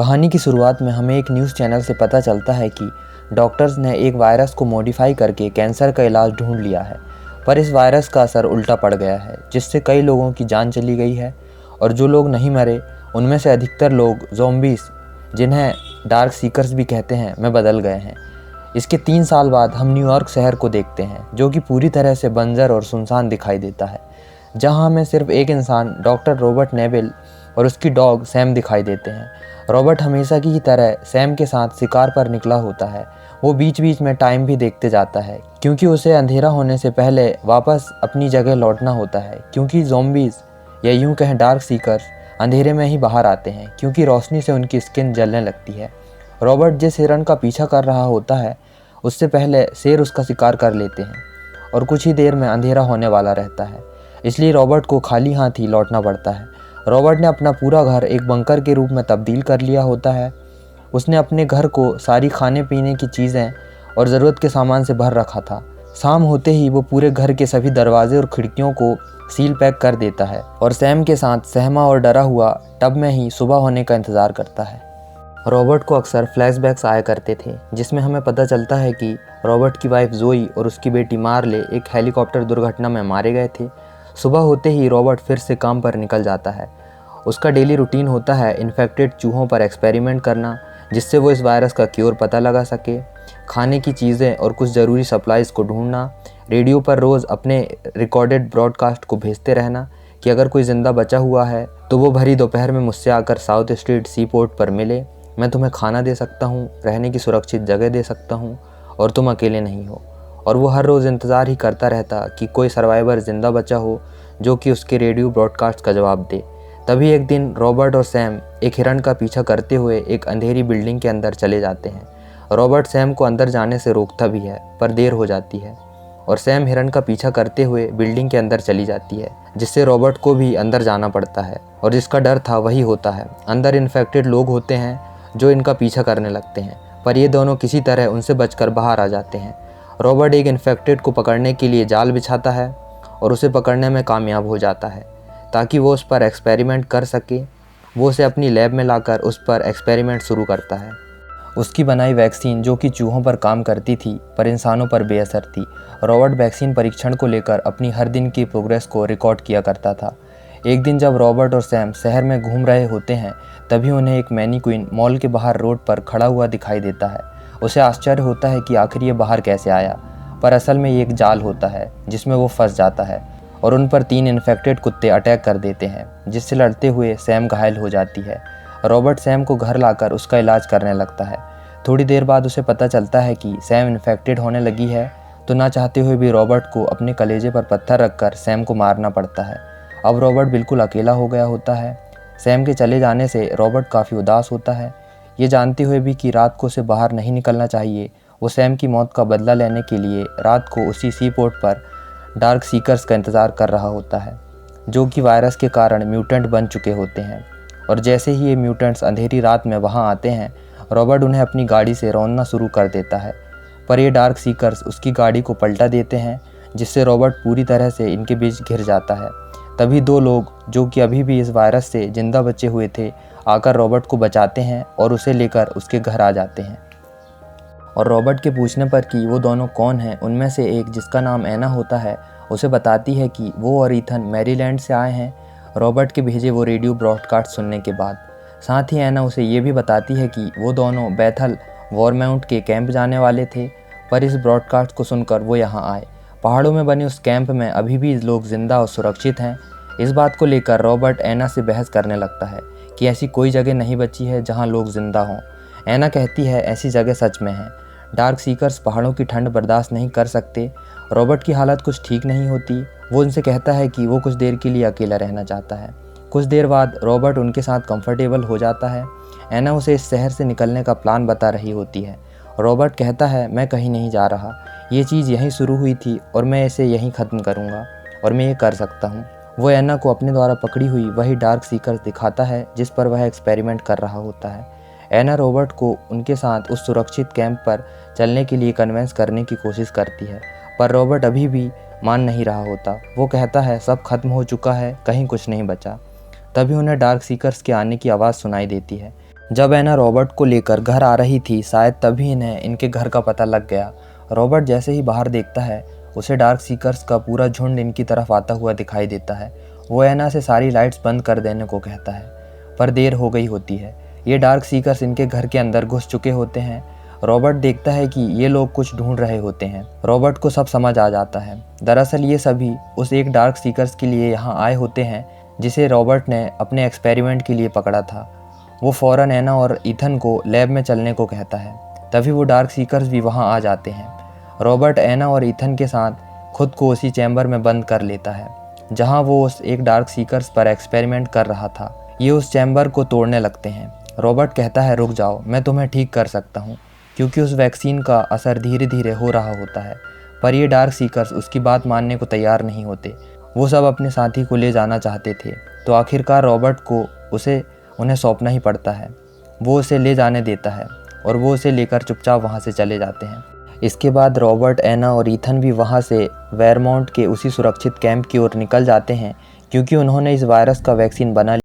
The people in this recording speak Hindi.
कहानी की शुरुआत में हमें एक न्यूज़ चैनल से पता चलता है कि डॉक्टर्स ने एक वायरस को मॉडिफाई करके कैंसर का इलाज ढूंढ लिया है, पर इस वायरस का असर उल्टा पड़ गया है, जिससे कई लोगों की जान चली गई है। और जो लोग नहीं मरे उनमें से अधिकतर लोग ज़ॉम्बीज़, जिन्हें डार्क सीकर्स भी कहते हैं, में बदल गए हैं। इसके 3 साल बाद हम न्यूयॉर्क शहर को देखते हैं, जो कि पूरी तरह से बंजर और सुनसान दिखाई देता है, जहां हमें सिर्फ एक इंसान, डॉक्टर रॉबर्ट नेविल, और उसकी डॉग सैम दिखाई देते हैं। रॉबर्ट हमेशा की तरह सैम के साथ शिकार पर निकला होता है। वो बीच बीच में टाइम भी देखते जाता है, क्योंकि उसे अंधेरा होने से पहले वापस अपनी जगह लौटना होता है, क्योंकि ज़ॉम्बीज़ या यूं कहें डार्क सीकर्स अंधेरे में ही बाहर आते हैं, क्योंकि रोशनी से उनकी स्किन जलने लगती है। रॉबर्ट जिस हिरन का पीछा कर रहा होता है, उससे पहले शेर उसका शिकार कर लेते हैं और कुछ ही देर में अंधेरा होने वाला रहता है, इसलिए रॉबर्ट को खाली हाथ ही लौटना पड़ता है। रॉबर्ट ने अपना पूरा घर एक बंकर के रूप में तब्दील कर लिया होता है। उसने अपने घर को सारी खाने पीने की चीज़ें और ज़रूरत के सामान से भर रखा था। शाम होते ही वो पूरे घर के सभी दरवाजे और खिड़कियों को सील पैक कर देता है और सैम के साथ सहमा और डरा हुआ टब में ही सुबह होने का इंतज़ार करता है। रॉबर्ट को अक्सर फ्लैशबैक्स आया करते थे, जिसमें हमें पता चलता है कि रॉबर्ट की वाइफ जोई और उसकी बेटी मार्ले एक हेलीकॉप्टर दुर्घटना में मारे गए थे। सुबह होते ही रॉबर्ट फिर से काम पर निकल जाता है। उसका डेली रूटीन होता है इन्फेक्टेड चूहों पर एक्सपेरिमेंट करना, जिससे वो इस वायरस का क्योर पता लगा सके, खाने की चीज़ें और कुछ ज़रूरी सप्लाइज़ को ढूंढना, रेडियो पर रोज़ अपने रिकॉर्डेड ब्रॉडकास्ट को भेजते रहना कि अगर कोई ज़िंदा बचा हुआ है तो वो भरी दोपहर में मुझसे आकर साउथ स्ट्रीट सी पोर्ट पर मिले। मैं तुम्हें खाना दे सकता हूँ, रहने की सुरक्षित जगह दे सकता हूँ और तुम अकेले नहीं हो। और वो हर रोज़ इंतज़ार ही करता रहता कि कोई सर्वाइवर ज़िंदा बचा हो जो कि उसके रेडियो ब्रॉडकास्ट का जवाब दे। तभी एक दिन रॉबर्ट और सैम एक हिरन का पीछा करते हुए एक अंधेरी बिल्डिंग के अंदर चले जाते हैं। रॉबर्ट सैम को अंदर जाने से रोकता भी है, पर देर हो जाती है और सैम हिरन का पीछा करते हुए बिल्डिंग के अंदर चली जाती है, जिससे रॉबर्ट को भी अंदर जाना पड़ता है। और जिसका डर था वही होता है। अंदर इन्फेक्टेड लोग होते हैं जो इनका पीछा करने लगते हैं, पर ये दोनों किसी तरह उनसे बचकर बाहर आ जाते हैं। रॉबर्ट एक इन्फेक्टेड को पकड़ने के लिए जाल बिछाता है और उसे पकड़ने में कामयाब हो जाता है, ताकि वो उस पर एक्सपेरिमेंट कर सके। वो उसे अपनी लैब में लाकर उस पर एक्सपेरिमेंट शुरू करता है। उसकी बनाई वैक्सीन, जो कि चूहों पर काम करती थी पर इंसानों पर बेअसर थी। रॉबर्ट वैक्सीन परीक्षण को लेकर अपनी हर दिन की प्रोग्रेस को रिकॉर्ड किया करता था। एक दिन जब रॉबर्ट और सैम शहर में घूम रहे होते हैं, तभी उन्हें एक मैनीक्विन मॉल के बाहर रोड पर खड़ा हुआ दिखाई देता है। उसे आश्चर्य होता है कि आखिर ये बाहर कैसे आया, पर असल में ये एक जाल होता है जिसमें वो फंस जाता है और उन पर 3 इन्फेक्टेड कुत्ते अटैक कर देते हैं, जिससे लड़ते हुए सैम घायल हो जाती है। रॉबर्ट सैम को घर लाकर उसका इलाज करने लगता है। थोड़ी देर बाद उसे पता चलता है कि सैम इन्फेक्टेड होने लगी है, तो ना चाहते हुए भी रॉबर्ट को अपने कलेजे पर पत्थर रखकर सैम को मारना पड़ता है। अब रॉबर्ट बिल्कुल अकेला हो गया होता है। सैम के चले जाने से रॉबर्ट काफ़ी उदास होता है। ये जानते हुए भी कि रात को उसे बाहर नहीं निकलना चाहिए, वो सैम की मौत का बदला लेने के लिए रात को उसी सी पोर्ट पर डार्क सीकर्स का इंतज़ार कर रहा होता है, जो कि वायरस के कारण म्यूटेंट बन चुके होते हैं। और जैसे ही ये म्यूटेंट्स अंधेरी रात में वहाँ आते हैं, रॉबर्ट उन्हें अपनी गाड़ी से रौंदना शुरू कर देता है, पर ये डार्क सीकर्स उसकी गाड़ी को पलटा देते हैं, जिससे रॉबर्ट पूरी तरह से इनके बीच घिर जाता है। तभी 2 लोग, जो कि अभी भी इस वायरस से जिंदा बचे हुए थे, आकर रॉबर्ट को बचाते हैं और उसे लेकर उसके घर आ जाते हैं। और रॉबर्ट के पूछने पर कि वो दोनों कौन हैं, उनमें से एक, जिसका नाम एना होता है, उसे बताती है कि वो और ईथन मैरीलैंड से आए हैं, रॉबर्ट के भेजे वो रेडियो ब्रॉडकास्ट सुनने के बाद। साथ ही एना उसे ये भी बताती है कि वो दोनों बैथल वॉरमाउंट के कैंप जाने वाले थे, पर इस ब्रॉडकास्ट को सुनकर वो यहाँ आए। पहाड़ों में बने उस कैंप में अभी भी लोग जिंदा और सुरक्षित हैं। इस बात को लेकर रॉबर्ट एना से बहस करने लगता है कि ऐसी कोई जगह नहीं बची है जहाँ लोग जिंदा हों। एना कहती है ऐसी जगह सच में है। डार्क सीकर्स पहाड़ों की ठंड बर्दाश्त नहीं कर सकते। रॉबर्ट की हालत कुछ ठीक नहीं होती। वो उनसे कहता है कि वो कुछ देर के लिए अकेला रहना चाहता है। कुछ देर बाद रॉबर्ट उनके साथ कंफर्टेबल हो जाता है। एना उसे इस शहर से निकलने का प्लान बता रही होती है। रॉबर्ट कहता है मैं कहीं नहीं जा रहा, ये चीज़ यहीं शुरू हुई थी और मैं इसे यहीं ख़त्म करूँगा और मैं ये कर सकता हूँ। वो एना को अपने द्वारा पकड़ी हुई वही डार्क सीकर्स दिखाता है जिस पर वह एक्सपेरिमेंट कर रहा होता है। एना रॉबर्ट को उनके साथ उस सुरक्षित कैंप पर चलने के लिए कन्विंस करने की कोशिश करती है, पर रॉबर्ट अभी भी मान नहीं रहा होता। वो कहता है सब खत्म हो चुका है, कहीं कुछ नहीं बचा। तभी उन्हें डार्क सीकर्स के आने की आवाज़ सुनाई देती है। जब एना रॉबर्ट को लेकर घर आ रही थी, शायद तभी इन्हें इनके घर का पता लग गया। रॉबर्ट जैसे ही बाहर देखता है, उसे डार्क सीकर्स का पूरा झुंड इनकी तरफ आता हुआ दिखाई देता है। वो एना से सारी लाइट्स बंद कर देने को कहता है, पर देर हो गई होती है। ये डार्क सीकर्स इनके घर के अंदर घुस चुके होते हैं। रॉबर्ट देखता है कि ये लोग कुछ ढूंढ रहे होते हैं। रॉबर्ट को सब समझ आ जाता है। दरअसल ये सभी उस एक डार्क सीकर्स के लिए यहाँ आए होते हैं जिसे रॉबर्ट ने अपने एक्सपेरिमेंट के लिए पकड़ा था। वो फ़ौरन एना और ईथन को लैब में चलने को कहता है। तभी वो डार्क सीकर्स भी वहाँ आ जाते हैं। रॉबर्ट एना और ईथन के साथ खुद को उसी चैम्बर में बंद कर लेता है जहाँ वो उस एक डार्क सीकर्स पर एक्सपेरिमेंट कर रहा था। ये उस चैम्बर को तोड़ने लगते हैं। रॉबर्ट कहता है, रुक जाओ, मैं तुम्हें ठीक कर सकता हूँ, क्योंकि उस वैक्सीन का असर धीरे धीरे हो रहा होता है। पर ये डार्क सीकर्स उसकी बात मानने को तैयार नहीं होते। वो सब अपने साथी को ले जाना चाहते थे, तो आखिरकार रॉबर्ट को उन्हें सौंपना ही पड़ता है। वो उसे ले जाने देता है और वो उसे लेकर चुपचाप वहाँ से चले जाते हैं। इसके बाद रॉबर्ट, एना और ईथन भी वहाँ से वेरमॉन्ट के उसी सुरक्षित कैंप की ओर निकल जाते हैं, क्योंकि उन्होंने इस वायरस का वैक्सीन बना